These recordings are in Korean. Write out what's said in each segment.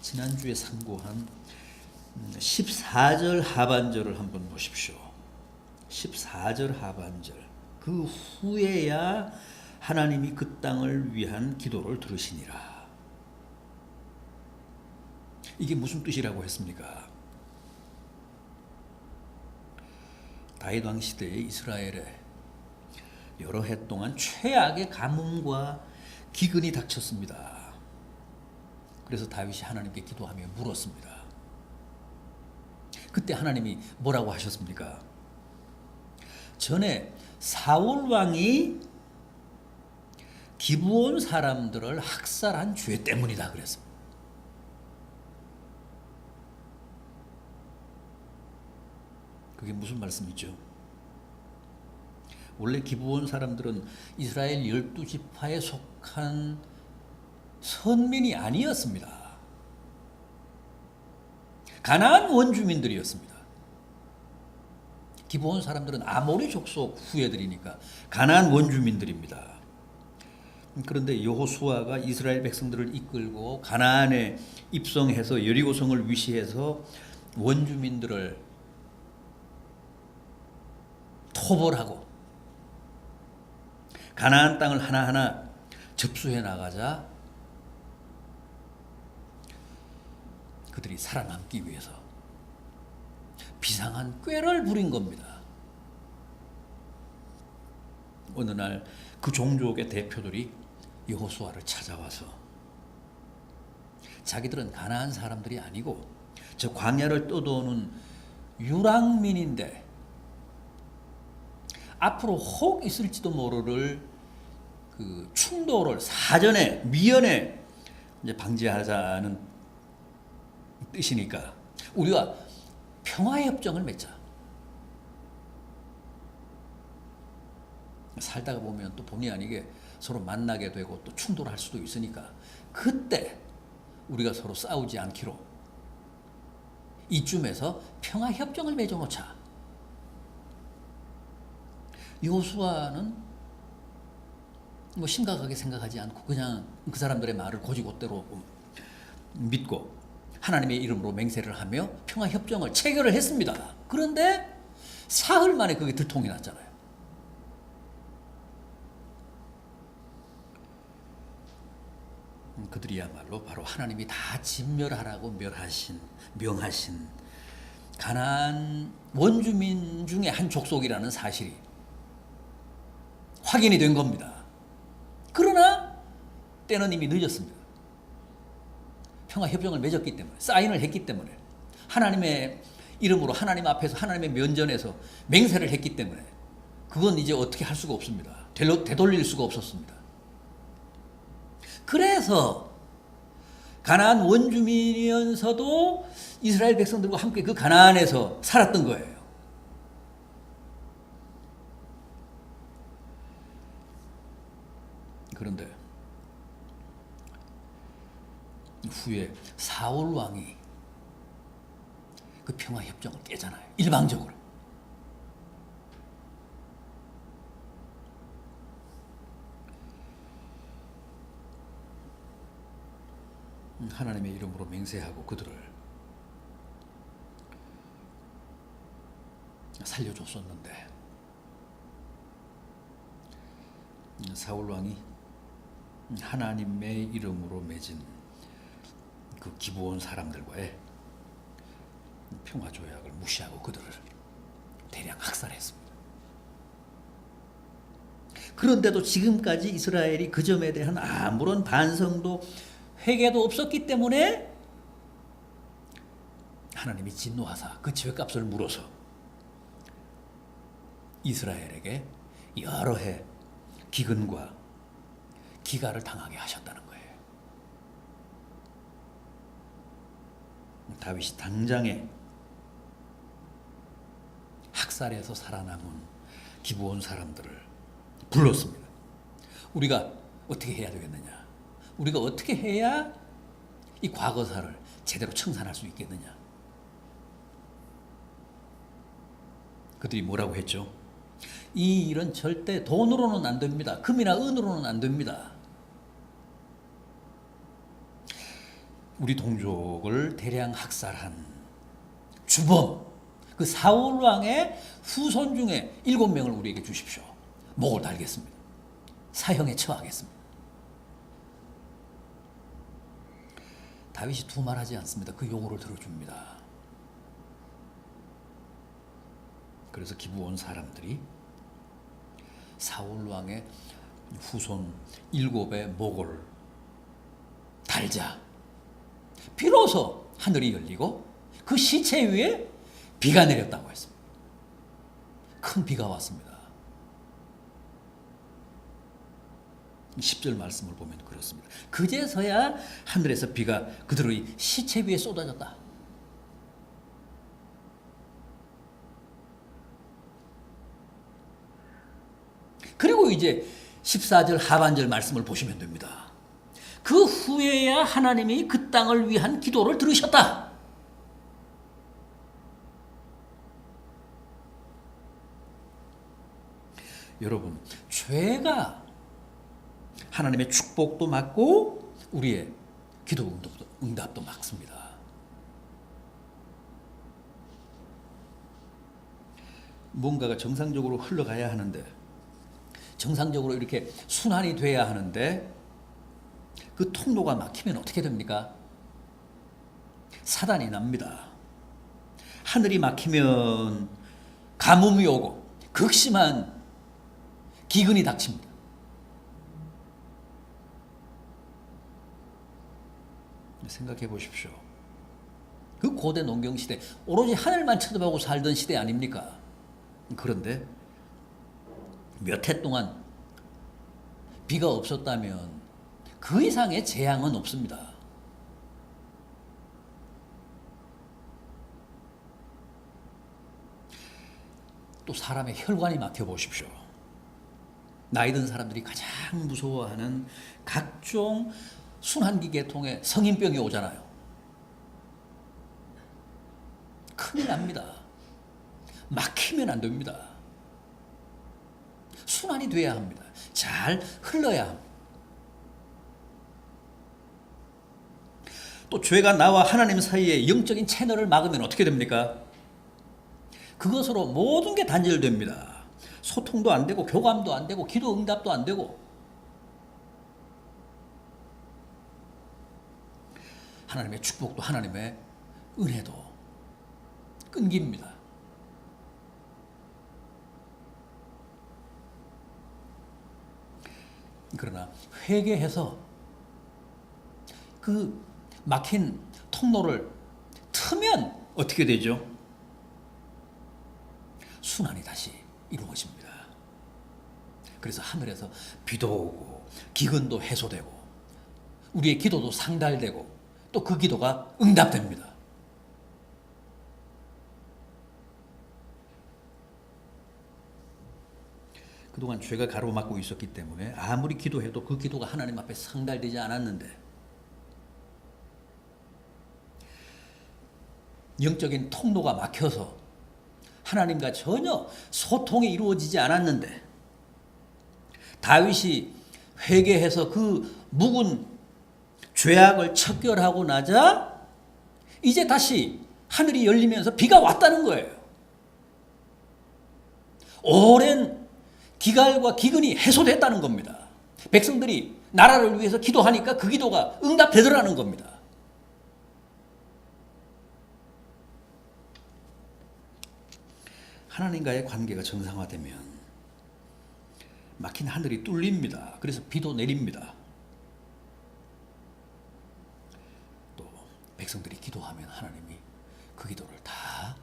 지난주에 상고한 14절 하반절을 한번 보십시오. 14절 하반절. 그 후에야 하나님이 그 땅을 위한 기도를 들으시니라. 이게 무슨 뜻이라고 했습니까? 다윗 왕 시대의 이스라엘에 여러 해 동안 최악의 가뭄과 기근이 닥쳤습니다. 그래서 다윗이 하나님께 기도하며 물었습니다. 그때 하나님이 뭐라고 하셨습니까? 전에 사울 왕이 기브온 사람들을 학살한 죄 때문이다 그랬습니다. 그게 무슨 말씀이죠? 원래 기브온 사람들은 이스라엘 12지파에 속한 선민이 아니었습니다. 가나안 원주민들이었습니다. 기브온 사람들은 아모리 족속 후예들이니까 가나안 원주민들입니다. 그런데 여호수아가 이스라엘 백성들을 이끌고 가나안에 입성해서 여리고성을 위시해서 원주민들을 토벌하고 가나안 땅을 하나하나 접수해 나가자 그들이 살아남기 위해서 비상한 꾀를 부린 겁니다. 어느 날 그 종족의 대표들이 여호수아를 찾아와서 자기들은 가나안 사람들이 아니고 저 광야를 떠도는 유랑민인데 앞으로 혹 있을지도 모를 그 충돌을 사전에 미연에 이제 방지하자는 뜻이니까 우리가 평화협정을 맺자. 살다가 보면 또 본의 아니게 서로 만나게 되고 또 충돌할 수도 있으니까 그때 우리가 서로 싸우지 않기로 이쯤에서 평화협정을 맺어놓자. 여호수아는 뭐 심각하게 생각하지 않고 그냥 그 사람들의 말을 곧이곧대로 믿고 하나님의 이름으로 맹세를 하며 평화협정을 체결을 했습니다. 그런데 사흘 만에 그게 들통이 났잖아요. 그들이야말로 바로 하나님이 다 진멸하라고 명하신 가나안 원주민 중에 한 족속이라는 사실이 확인이 된 겁니다. 그러나 때는 이미 늦었습니다. 평화협정을 맺었기 때문에, 사인을 했기 때문에, 하나님의 이름으로 하나님 앞에서 하나님의 면전에서 맹세를 했기 때문에 그건 이제 어떻게 할 수가 없습니다. 되돌릴 수가 없었습니다. 그래서 가나안 원주민이면서도 이스라엘 백성들과 함께 그 가나안에서 살았던 거예요. 그런데 후에 사울 왕이 그 평화협정을 깨잖아요. 일방적으로. 하나님의 이름으로 맹세하고 그들을 살려줬었는데 사울 왕이 하나님의 이름으로 맺은 그 기브온 사람들과의 평화조약을 무시하고 그들을 대량 학살했습니다. 그런데도 지금까지 이스라엘이 그 점에 대한 아무런 반성도 회개도 없었기 때문에 하나님이 진노하사 그 죄값을 물어서 이스라엘에게 여러 해 기근과 기가를 당하게 하셨다는 거예요. 다윗이 당장에 학살에서 살아남은 기브온 사람들을 불렀습니다. 우리가 어떻게 해야 되겠느냐? 우리가 어떻게 해야 이 과거사를 제대로 청산할 수 있겠느냐? 그들이 뭐라고 했죠? 이 일은 절대 돈으로는 안 됩니다. 금이나 은으로는 안 됩니다. 우리 동족을 대량 학살한 주범, 그 사울 왕의 후손 중에 7명을 우리에게 주십시오. 목을 달겠습니다. 사형에 처하겠습니다. 다윗이 두말하지 않습니다. 그 요구를 들어줍니다. 그래서 기브온 사람들이 사울 왕의 후손 7의 목을 달자. 비로소 하늘이 열리고 그 시체 위에 비가 내렸다고 했습니다. 큰 비가 왔습니다. 10절 말씀을 보면 그렇습니다. 그제서야 하늘에서 비가 그들의 시체 위에 쏟아졌다. 그리고 이제 14절 하반절 말씀을 보시면 됩니다. 그 후에야 하나님이 그 땅을 위한 기도를 들으셨다. 여러분, 죄가 하나님의 축복도 막고 우리의 기도 응답도 막습니다. 뭔가가 정상적으로 흘러가야 하는데, 정상적으로 이렇게 순환이 돼야 하는데 그 통로가 막히면 어떻게 됩니까? 사단이 납니다. 하늘이 막히면 가뭄이 오고 극심한 기근이 닥칩니다. 생각해 보십시오. 그 고대 농경시대, 오로지 하늘만 쳐다보고 살던 시대 아닙니까? 그런데 몇 해 동안 비가 없었다면 그 이상의 재앙은 없습니다. 또 사람의 혈관이 막혀 보십시오. 나이 든 사람들이 가장 무서워하는 각종 순환기 계통의 성인병이 오잖아요. 큰일 납니다. 막히면 안 됩니다. 순환이 돼야 합니다. 잘 흘러야 합니다. 또 죄가 나와 하나님 사이의 영적인 채널을 막으면 어떻게 됩니까? 그것으로 모든 게 단절됩니다. 소통도 안 되고 교감도 안 되고 기도 응답도 안 되고 하나님의 축복도 하나님의 은혜도 끊깁니다. 그러나 회개해서 그 막힌 통로를 트면 어떻게 되죠? 순환이 다시 이루어집니다. 그래서 하늘에서 비도 오고 기근도 해소되고 우리의 기도도 상달되고 또 그 기도가 응답됩니다. 그동안 죄가 가로막고 있었기 때문에 아무리 기도해도 그 기도가 하나님 앞에 상달되지 않았는데 영적인 통로가 막혀서 하나님과 전혀 소통이 이루어지지 않았는데 다윗이 회개해서 그 묵은 죄악을 척결하고 나자 이제 다시 하늘이 열리면서 비가 왔다는 거예요. 오랜 기갈과 기근이 해소됐다는 겁니다. 백성들이 나라를 위해서 기도하니까 그 기도가 응답되더라는 겁니다. 하나님과의 관계가 정상화되면 막힌 하늘이 뚫립니다. 그래서 비도 내립니다. 또 백성들이 기도하면 하나님이 그 기도를 다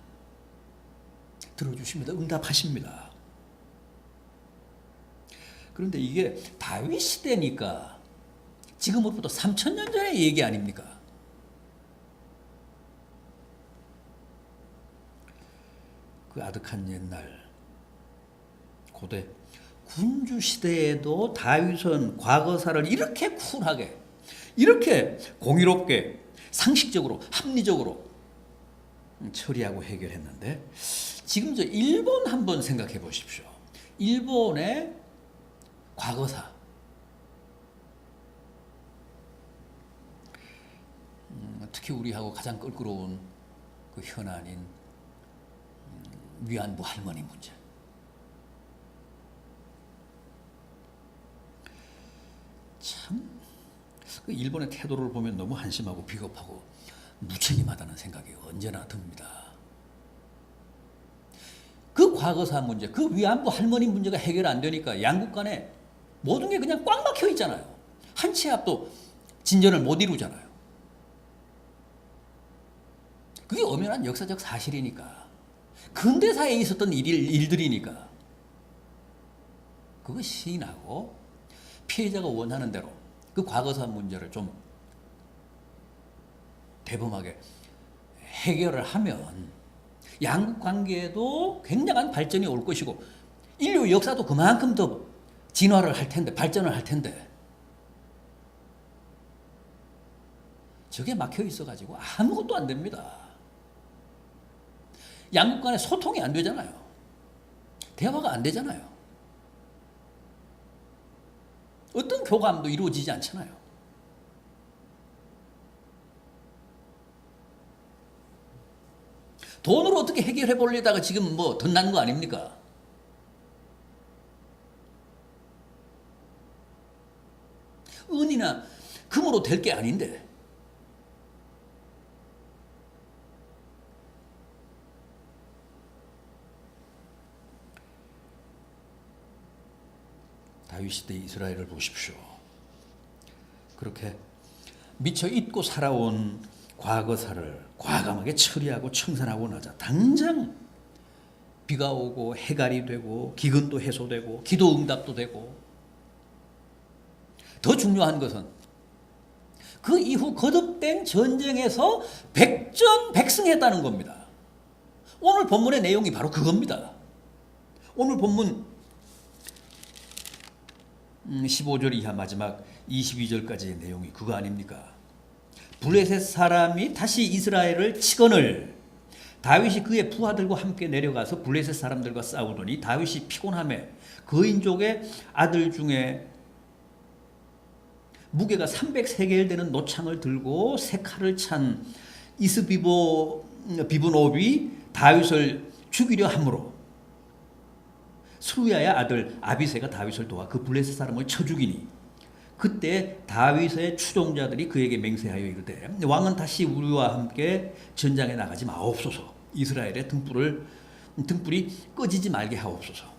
들어주십니다. 응답하십니다. 그런데 이게 다윗 시대니까 지금으로부터 3000년 전의 얘기 아닙니까? 그 아득한 옛날 고대 군주 시대에도 다윗은 과거사를 이렇게 쿨하게, 이렇게 공의롭게, 상식적으로, 합리적으로 처리하고 해결했는데 지금 저 일본 한번 생각해 보십시오. 일본의 과거사 특히 우리하고 가장 껄끄러운 그 현안인 위안부 할머니 문제. 참, 그 일본의 태도를 보면 너무 한심하고 비겁하고 무책임하다는 생각이 언제나 듭니다. 그 과거사 문제, 그 위안부 할머니 문제가 해결 안 되니까 양국 간에 모든 게 그냥 꽉 막혀 있잖아요. 한 치 앞도 진전을 못 이루잖아요. 그게 엄연한 역사적 사실이니까. 근대사에 있었던 일들이니까. 그거 시인하고 피해자가 원하는 대로 그 과거사 문제를 좀 대범하게 해결을 하면 양국 관계에도 굉장한 발전이 올 것이고 인류 역사도 그만큼 더 진화를 할 텐데, 발전을 할 텐데, 저게 막혀 있어가지고 아무것도 안 됩니다. 양국 간에 소통이 안 되잖아요. 대화가 안 되잖아요. 어떤 교감도 이루어지지 않잖아요. 돈으로 어떻게 해결해 보려다가 지금 뭐 덧난 거 아닙니까? 은이나 금으로 될 게 아닌데. 다윗 시대 이스라엘을 보십시오. 그렇게 미처 잊고 살아온 과거사를 과감하게 처리하고 청산하고 나자 당장 비가 오고 해갈이 되고 기근도 해소되고 기도 응답도 되고, 더 중요한 것은 그 이후 거듭된 전쟁에서 백전백승했다는 겁니다. 오늘 본문의 내용이 바로 그겁니다. 오늘 본문 15절 이하 마지막 22절까지의 내용이 그거 아닙니까? 블레셋 사람이 다시 이스라엘을 치거늘 다윗이 그의 부하들과 함께 내려가서 블레셋 사람들과 싸우더니 다윗이 피곤하매 거인족의 아들 중에 무게가 300세겔 되는 노창을 들고 세 칼을 찬 이스비브노비 다윗을 죽이려 하므로 스루야의 아들 아비새가 다윗을 도와 그 블레셋 사람을 쳐 죽이니 그때 다윗의 추종자들이 그에게 맹세하여 이르되 왕은 다시 우리와 함께 전장에 나가지 마옵소서. 이스라엘의 등불이 꺼지지 말게 하옵소서.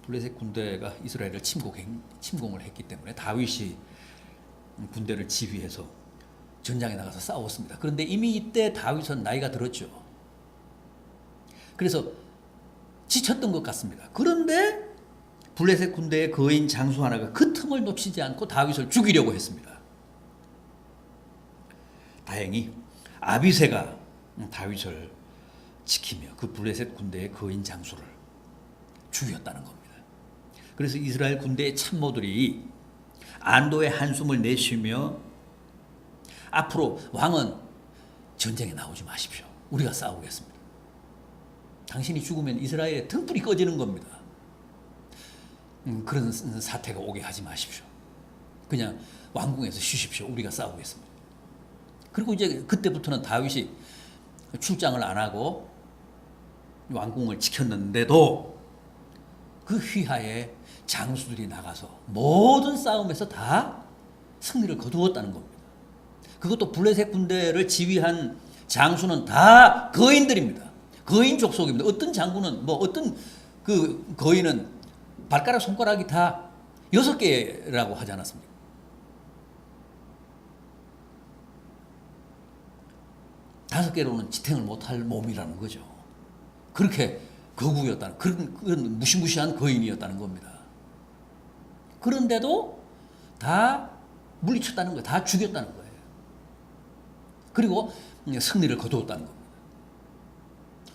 블레셋 군대가 이스라엘을 침공을 했기 때문에 다윗이 군대를 지휘해서 전장에 나가서 싸웠습니다. 그런데 이미 이때 다윗은 나이가 들었죠. 그래서 지쳤던 것 같습니다. 그런데 블레셋 군대의 거인 장수 하나가 그 틈을 놓치지 않고 다윗을 죽이려고 했습니다. 다행히 아비새가 다윗을 지키며 그 블레셋 군대의 거인 장수를 죽였다는 겁니다. 그래서 이스라엘 군대의 참모들이 안도의 한숨을 내쉬며 앞으로 왕은 전쟁에 나오지 마십시오. 우리가 싸우겠습니다. 당신이 죽으면 이스라엘의 등불이 꺼지는 겁니다. 그런 사태가 오게 하지 마십시오. 그냥 왕궁에서 쉬십시오. 우리가 싸우겠습니다. 그리고 이제 그때부터는 다윗이 출장을 안 하고 왕궁을 지켰는데도 그 휘하에 장수들이 나가서 모든 싸움에서 다 승리를 거두었다는 겁니다. 그것도 블레셋 군대를 지휘한 장수는 다 거인들입니다. 거인 족속입니다. 어떤 장군은 어떤 그 거인은 발가락 손가락이 다 6개라고 하지 않았습니까? 다섯 개로는 지탱을 못할 몸이라는 거죠. 그렇게 거구였다는 그런 무시무시한 거인이었다는 겁니다. 그런데도 다 물리쳤다는 거예요. 다 죽였다는 거예요. 그리고 승리를 거두었다는 겁니다.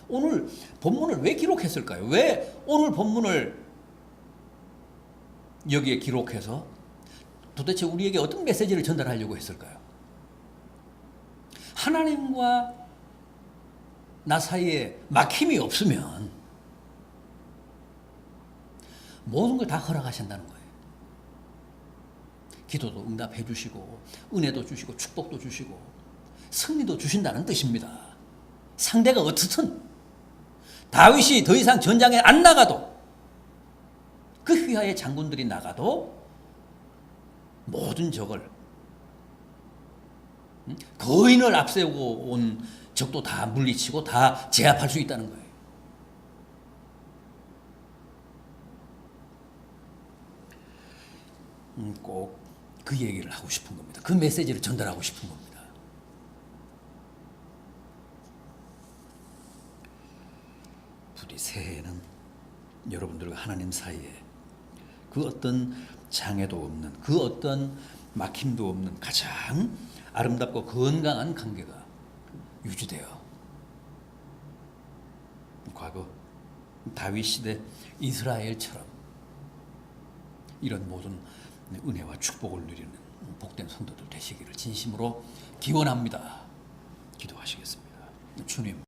오늘 본문을 왜 기록했을까요? 왜 오늘 본문을 여기에 기록해서 도대체 우리에게 어떤 메시지를 전달하려고 했을까요? 하나님과 나 사이에 막힘이 없으면 모든 걸 다 허락하신다는 거예요. 기도도 응답해 주시고 은혜도 주시고 축복도 주시고 승리도 주신다는 뜻입니다. 상대가 어떻든 다윗이 더 이상 전장에 안 나가도 그 휘하의 장군들이 나가도 모든 적을 거인을 앞세우고 온 적도 다 물리치고 다 제압할 수 있다는 거예요. 꼭 그 얘기를 하고 싶은 겁니다. 그 메시지를 전달하고 싶은 겁니다. 부디 새해에는 여러분들과 하나님 사이에 그 어떤 장애도 없는, 그 어떤 막힘도 없는 가장 아름답고 건강한 관계가 유지되어 과거 다윗 시대 이스라엘처럼 이런 모든 은혜와 축복을 누리는 복된 성도들 되시기를 진심으로 기원합니다. 기도하시겠습니다. 주님,